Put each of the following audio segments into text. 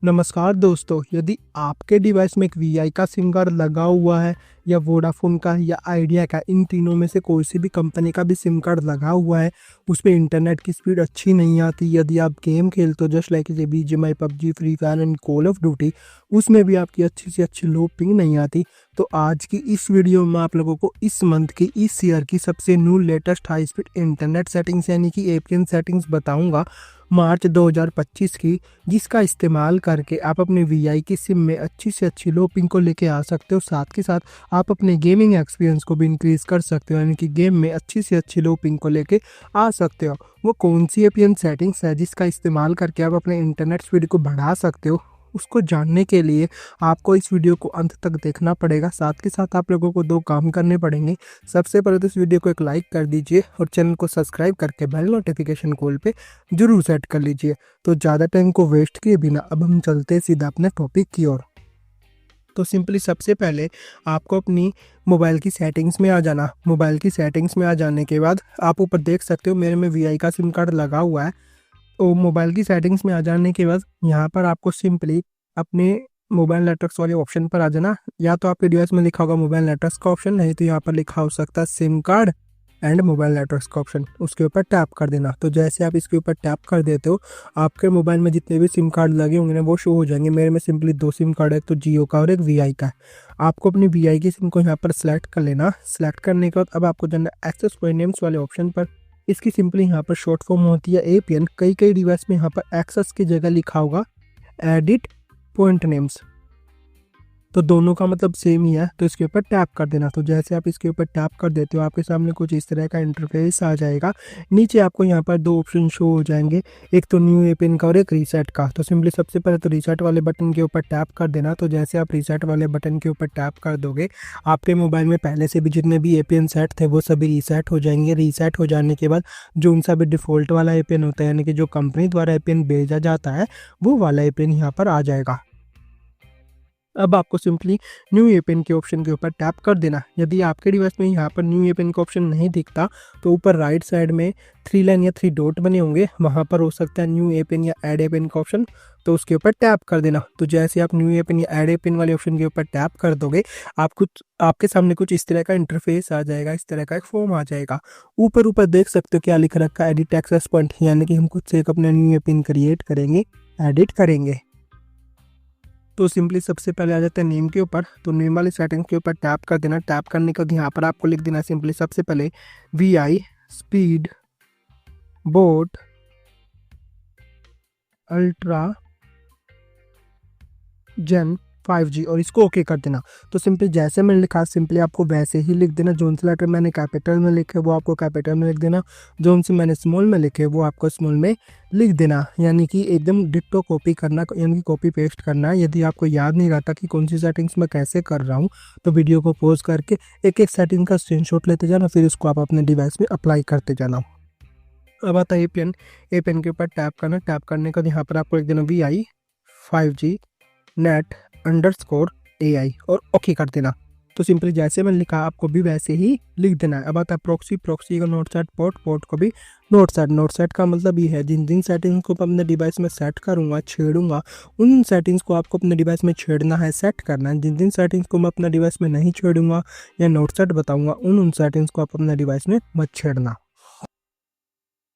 नमस्कार दोस्तों, यदि आपके डिवाइस में एक वीआई का सिम कार्ड लगा हुआ है या वोडाफोन का या आइडिया का, इन तीनों में से कोई सी भी कंपनी का भी सिम कार्ड लगा हुआ है, उसमें इंटरनेट की स्पीड अच्छी नहीं आती, यदि आप गेम खेलते हो जस्ट लाइक ये BGMI, PUBG, free fire and call of duty, उसमें भी आपकी अच्छी से अच्छी लो पिंग नहीं आती, तो आज की इस वीडियो में आप लोगों को इस मंथ की, इस ईयर की सबसे new latest high speed internet settings यानी कि एपीएन सेटिंग्स बताऊंगा मार्च 2025 की, जिसका इस्तेमाल करके आप अपने वीआई की सिम में अच्छी से अच्छी लो पिंग को लेके आ सकते हो। साथ के साथ आप अपने गेमिंग एक्सपीरियंस को भी इंक्रीज कर सकते हो, यानी कि गेम में अच्छी से अच्छी लो पिंग को लेके आ सकते हो। वो कौन सी एपीएन सेटिंग्स है जिसका इस्तेमाल करके आप अपने इंटरनेट स्पीड को बढ़ा सकते हो, उसको जानने के लिए आपको इस वीडियो को अंत तक देखना पड़ेगा। साथ के साथ आप लोगों को दो काम करने पड़ेंगे। सबसे पहले तो इस वीडियो को एक लाइक कर दीजिए और चैनल को सब्सक्राइब करके बेल नोटिफिकेशन कॉल पे जरूर सेट कर लीजिए। तो ज़्यादा टाइम को वेस्ट किए बिना अब हम चलते सीधा अपने टॉपिक की ओर। तो सिंपली सबसे पहले आपको अपनी मोबाइल की सेटिंग्स में आ जाना। मोबाइल की सेटिंग्स में आ जाने के बाद आप ऊपर देख सकते हो मेरे में वीआई का सिम कार्ड लगा हुआ है। तो मोबाइल की सेटिंग्स में आ जाने के बाद यहाँ पर आपको सिंपली अपने मोबाइल नेटवर्क्स वाले ऑप्शन पर आ जाना। या तो आपके डिवाइस में लिखा होगा मोबाइल नेटवर्क्स का ऑप्शन, नहीं तो यहाँ पर लिखा हो सकता है SIM card and mobile networks का ऑप्शन, उसके ऊपर टैप कर देना। तो जैसे आप इसके ऊपर टैप कर देते हो, आपके मोबाइल में जितने भी सिम कार्ड लगे होंगे ना वो शो हो जाएंगे। मेरे में सिंपली दो सिम कार्ड है, एक तो जियो का और एक वीआई का है। आपको अपनी वीआई की सिम को यहाँ पर सेलेक्ट कर लेना। सेलेक्ट करने के बाद अब आपको जाना एक्सेस पॉइंट नेम्स वाले ऑप्शन पर। इसकी सिंपली यहाँ पर शॉर्ट फॉर्म होती है एपीएन। कई कई डिवाइस में यहाँ पर एक्सेस की जगह लिखा होगा एडिट पॉइंट नेम्स, तो दोनों का मतलब सेम ही है। तो इसके ऊपर टैप कर देना। तो जैसे आप इसके ऊपर टैप कर देते हो, आपके सामने कुछ इस तरह का इंटरफेस आ जाएगा। नीचे आपको यहाँ पर दो ऑप्शन शो हो जाएंगे, एक तो न्यू एपीएन का और एक रीसेट का। तो सिंपली सबसे पहले तो रीसेट वाले बटन के ऊपर टैप कर देना। तो जैसे आप रीसेट वाले बटन के ऊपर टैप कर दोगे, आपके मोबाइल में पहले से भी जितने भी एपीएन सेट थे वो सभी रीसेट हो जाएंगे। रीसेट हो जाने के बाद जो उनसा भी डिफ़ॉल्ट वाला एपीएन होता है, यानी कि जो कंपनी द्वारा एपीएन भेजा जाता है, वो वाला एपीएन यहाँ पर आ जाएगा। अब आपको सिंपली न्यू एपीएन के ऑप्शन के ऊपर टैप कर देना। यदि आपके डिवाइस में यहाँ पर न्यू एपीएन का ऑप्शन नहीं दिखता, तो ऊपर राइट साइड में 3 लाइन या 3 डॉट बने होंगे, वहाँ पर हो सकता है न्यू एपीएन या ऐड एपीएन का ऑप्शन, तो उसके ऊपर टैप कर देना। तो जैसे आप न्यू एपीएन या ऐड एपीएन वाले ऑप्शन के ऊपर टैप कर दोगे, आपके सामने कुछ इस तरह का इंटरफेस आ जाएगा, इस तरह का एक फॉर्म आ जाएगा। ऊपर ऊपर देख सकते हो क्या लिख रखा है, एडिट एक्सेस पॉइंट, यानी कि हम खुद से एक अपना न्यू एपीएन क्रिएट करेंगे, एडिट करेंगे। तो सिंपली सबसे पहले आ जाता है नेम के ऊपर। तो नेम वाली सेटिंग के ऊपर टैप कर देना। टैप करने के बाद यहाँ पर आपको लिख देना सिंपली सबसे पहले वीआई स्पीड बोट अल्ट्रा जेन 5G और इसको ओके कर देना। तो सिंपली जैसे मैंने लिखा सिंपली आपको वैसे ही लिख देना। जोन से लेटर मैंने कैपिटल में लिखे वो आपको कैपिटल में लिख देना, जोन से मैंने स्मॉल में लिखे वो आपको स्मॉल में लिख देना, यानी कि एकदम डिट्टो कॉपी करना, यानी कि कॉपी पेस्ट करना है। यदि आपको याद नहीं रहता कि कौन सी सेटिंग्स मैं कैसे कर रहा हूँ, तो वीडियो को पॉज करके एक एक सेटिंग का स्क्रीनशॉट लेते जाना, फिर उसको आप अपने डिवाइस में अप्लाई करते जाना। अब आता है एपीएन। एपीएन के ऊपर टैप करना। टैप करने के बाद यहाँ पर आपको लिख देना VI 5G net underscore AI और ओके कर देना। तो सिंपली जैसे मैंने लिखा आपको भी वैसे ही लिख देना है। अब आता है प्रॉक्सी। प्रॉक्सी का नोट सेट पोर्ट, पोर्ट को भी नोट सेट। नोट सेट का मतलब ये है जिन जिन सेटिंग्स को मैं अपने डिवाइस में सेट करूँगा, छेड़ूंगा, उन सेटिंग्स को आपको अपने डिवाइस में छेड़ना है, सेट करना है। जिन जिन सेटिंग्स को मैं अपना डिवाइस में नहीं छेड़ूंगा या नोट सेट बताऊँगा, उन सेटिंग्स को आप अपने डिवाइस में मत छेड़ना।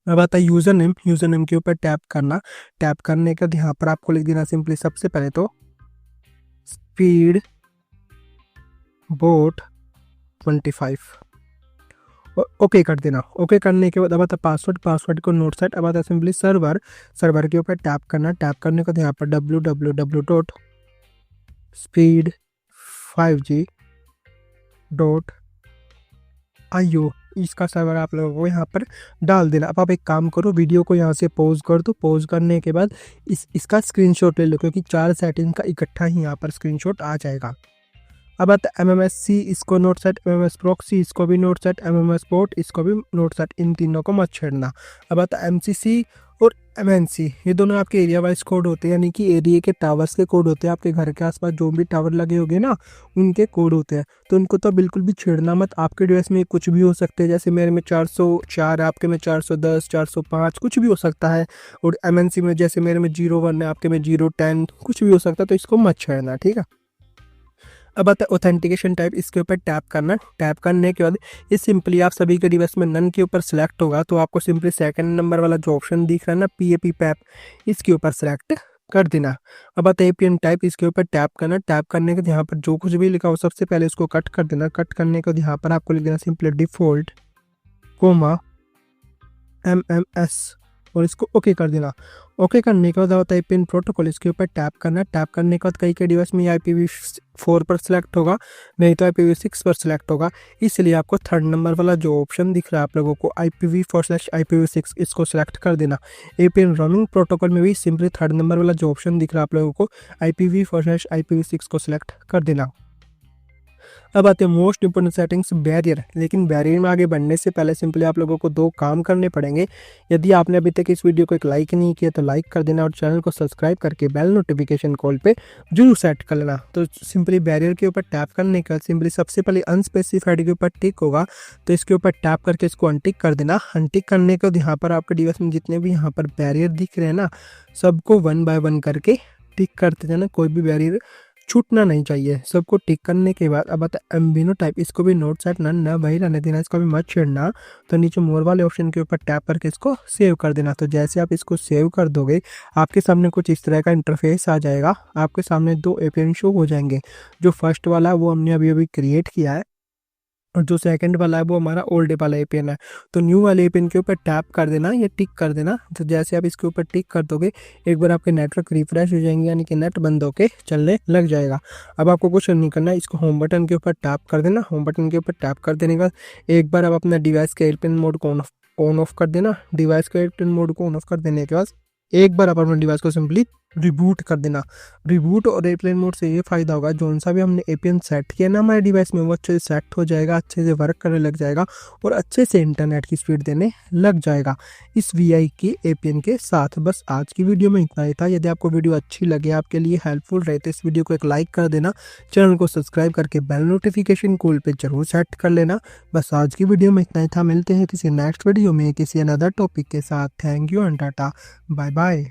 अब आता है यूज़र नेम। यूज़र नेम के ऊपर टैप करना। टैप करने के बाद यहाँ पर आपको लिख देना सिंपली सबसे पहले तो स्पीड बोट 25 और ओके कर देना। ओके करने के बाद अब आता है पासवर्ड। पासवर्ड को नोट सेट। अब आता है सिंपली सर्वर। सर्वर के ऊपर टैप करना। टैप करने के बाद यहाँ पर www.speed5g.io इसका सर्वर आप लोगों को यहाँ पर डाल देना। अब आप एक काम करो, वीडियो को यहाँ से पॉज कर दो। पॉज करने के बाद इसका स्क्रीनशॉट ले लो, क्योंकि 4 सेटिंग का इकट्ठा ही यहाँ पर स्क्रीनशॉट आ जाएगा। अब आता है MMSC, इसको नोट सेट। MMS प्रॉक्सी, इसको भी नोट सेट। MMS पोर्ट, इसको भी नोट सेट। इन तीनों को मत छेड़ना। अब आता है MCC और MNC, ये दोनों आपके एरिया वाइज कोड होते हैं, यानी कि एरिया के टावर्स के कोड होते हैं। आपके घर के आसपास जो भी टावर लगे होंगे ना, उनके कोड होते हैं। तो उनको तो बिल्कुल भी छेड़ना मत। आपके डिवाइस में कुछ भी हो सकते हैं, जैसे मेरे में 404 है, आपके में 410, 405 कुछ भी हो सकता है। और MNC में जैसे मेरे में 01 है, आपके में 010 कुछ भी हो सकता है। तो इसको मत छेड़ना, ठीक है। अब आता है ऑथेंटिकेशन टाइप, इसके ऊपर टैप करना। टैप करने के बाद ये सिंपली आप सभी के डिवाइस में नन के ऊपर सेलेक्ट होगा, तो आपको सिंपली सेकंड नंबर वाला जो ऑप्शन दिख रहा है ना, PAP पैप, इसके ऊपर सेलेक्ट कर देना। अब आता है APN टाइप, इसके ऊपर टैप करना। टैप करने के बाद यहाँ पर जो कुछ भी लिखा हो सबसे पहले उसको कट कर देना। कट करने के बाद यहाँ पर आपको लिख देना सिंपली डिफॉल्ट कोमा MMS और इसको ओके कर देना। ओके करने के बाद होता है पिन प्रोटोकॉल, इसके ऊपर टैप करना। टैप करने के बाद कई के डिवाइस में IPv4 पर सिलेक्ट होगा, नहीं तो IPv6 पर सिलेक्ट होगा। इसलिए आपको थर्ड नंबर वाला जो ऑप्शन दिख रहा है आप लोगों को IPv4/IPv6, इसको सिलेक्ट कर देना। APN रोमिंग प्रोटोकॉल में भी सिंपली थर्ड नंबर वाला जो ऑप्शन दिख रहा है आप लोगों को IPv4/IPv6 को सिलेक्ट कर देना। अब आते हैं मोस्ट इंपोर्टेंट सेटिंग्स, बैरियर। लेकिन बैरियर में आगे बढ़ने से पहले सिंपली आप लोगों को दो काम करने पड़ेंगे। यदि आपने अभी तक इस वीडियो को एक लाइक नहीं किया तो लाइक कर देना और चैनल को सब्सक्राइब करके बेल नोटिफिकेशन कॉल पे जरूर सेट कर लेना। तो सिंपली बैरियर के ऊपर टैप करने का सिंपली सबसे पहले अनस्पेसिफाइड के ऊपर टिक होगा, तो इसके ऊपर टैप करके इसको अनटिक कर देना। अनटिक करने के बाद यहाँ पर आपके डिवाइस में जितने भी यहाँ पर बैरियर दिख रहे हैं ना, सबको 1 बाय 1 करके टिक करते जाना। कोई भी बैरियर छूटना नहीं चाहिए। सबको टिक करने के बाद अब आता है एम्बिनो टाइप, इसको भी नोट सेट ना वही रहने देना, इसको भी मत छेड़ना। तो नीचे मोर वाले ऑप्शन के ऊपर टैप करके इसको सेव कर देना। तो जैसे आप इसको सेव कर दोगे आपके सामने कुछ इस तरह का इंटरफेस आ जाएगा। आपके सामने दो APN शो हो जाएंगे। जो फर्स्ट वाला है वो हमने अभी अभी क्रिएट किया है, और जो सेकंड वाला है वो हमारा ओल्ड वाला APN है। तो न्यू वाले APN के ऊपर टैप कर देना, ये टिक कर देना। तो जैसे आप इसके ऊपर टिक कर दोगे एक बार आपके नेटवर्क रिफ्रेश हो जाएंगे, यानी कि नेट बंद होके चलने लग जाएगा। अब आपको कुछ नहीं करना है, इसको होम बटन के ऊपर टैप कर देना। होम बटन के ऊपर टैप कर देने के बाद एक बार आप अपना डिवाइस के एयरप्लेन मोड को ऑन ऑफ कर देना। डिवाइस के एयरप्लेन मोड को ऑन ऑफ कर देने के बाद एक बार आप अपने डिवाइस को सिंपली रिबूट कर देना। रिबूट और एयरप्लेन मोड से ये फायदा होगा, जो सा भी हमने APN सेट किया ना हमारे डिवाइस में, वो अच्छे से सेट हो जाएगा, अच्छे से वर्क करने लग जाएगा और अच्छे से इंटरनेट की स्पीड देने लग जाएगा इस VI की APN के साथ। बस आज की वीडियो में इतना ही था। यदि आपको वीडियो अच्छी लगे, आपके लिए हेल्पफुल रहे, तो इस वीडियो को एक लाइक कर देना। चैनल को सब्सक्राइब करके बेल नोटिफिकेशन कॉल पे जरूर सेट कर लेना। बस आज की वीडियो में इतना ही था। मिलते हैं किसी नेक्स्ट वीडियो में किसी अनदर टॉपिक के साथ। Thank you and tata, bye bye.